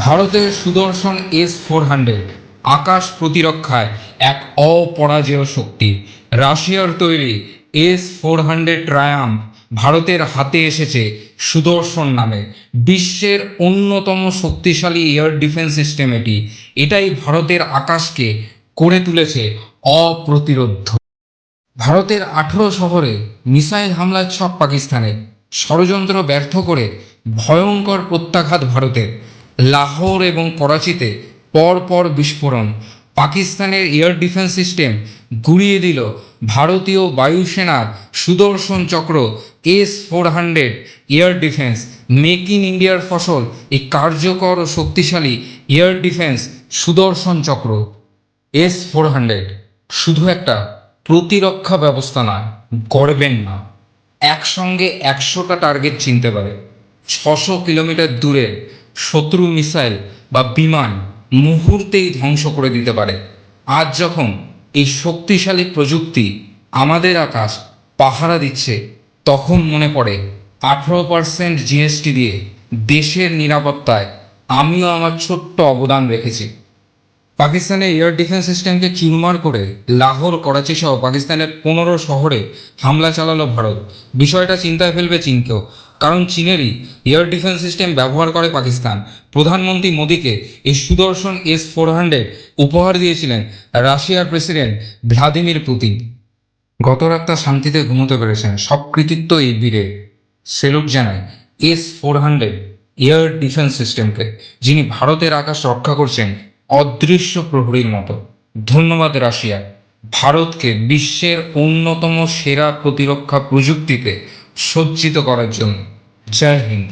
ভারতের সুদর্শন S-400 আকাশ প্রতিরক্ষায় এক অপরাজেয় শক্তি। রাশিয়ার তৈরি S-400 ট্রায়াম্ফ ভারতের হাতে এসেছে সুদর্শন নামে। বিশ্বের অন্যতম শক্তিশালী এয়ার ডিফেন্স সিস্টেম এটি। এটাই ভারতের আকাশকে করে তুলেছে অপ্রতিরোধ্য। ভারতের 18 শহরে মিসাইল হামলার ছক পাকিস্তানের, ষড়যন্ত্র ব্যর্থ করে ভয়ঙ্কর প্রত্যাঘাত ভারতের। লাহোর এবং করাচিতে পরপর বিস্ফোরণ, পাকিস্তানের এয়ার ডিফেন্স সিস্টেম গুঁড়িয়ে দিল ভারতীয় বায়ুসেনার সুদর্শন চক্র। S-400 air defence make in ইন্ডিয়ার ফসল, এই কার্যকর ও শক্তিশালী এয়ার ডিফেন্স সুদর্শন চক্র S-400 শুধু একটা প্রতিরক্ষা ব্যবস্থা নয়, গড়বেন না, একসঙ্গে 100টা টার্গেট চিনতে পারে। 600 কিলোমিটার দূরে শত্রু মিসাইল বা বিমান মুহূর্তেই ধ্বংস করে দিতে পারে। আজ যখন এই শক্তিশালী প্রযুক্তি আমাদের আকাশ পাহারা দিচ্ছে, তখন মনে পড়ে 18% GST দিয়ে দেশের নিরাপত্তায় আমিও আমার ছোট্ট অবদান রেখেছি। পাকিস্তানের এয়ার ডিফেন্স সিস্টেমকে চুরমার করে লাহোর, করাচি সহ পাকিস্তানের 15 শহরে হামলা চালালো ভারত। বিষয়টা চিন্তায় ফেলবে চীনকেও, কারণ চীনেরই এয়ার ডিফেন্স সিস্টেম ব্যবহার করে পাকিস্তান। প্রধানমন্ত্রী মোদীকে এই সুদর্শন S-400 উপহার দিয়েছিলেন রাশিয়ার প্রেসিডেন্ট ভ্লাদিমির পুতিন। গত রাতটা শান্তিতে ঘুমোতে পেরেছেন, সব কৃতিত্ব এই বীরে। সেলুট জানায় S-400 এয়ার ডিফেন্স সিস্টেমকে, যিনি ভারতের আকাশ রক্ষা করছেন অদৃশ্য প্রহরীর মতো। ধন্যবাদ রাশিয়া, ভারতকে বিশ্বের অন্যতম সেরা প্রতিরক্ষা প্রযুক্তিতে সজ্জিত করার জন্য। জয় হিন্দ।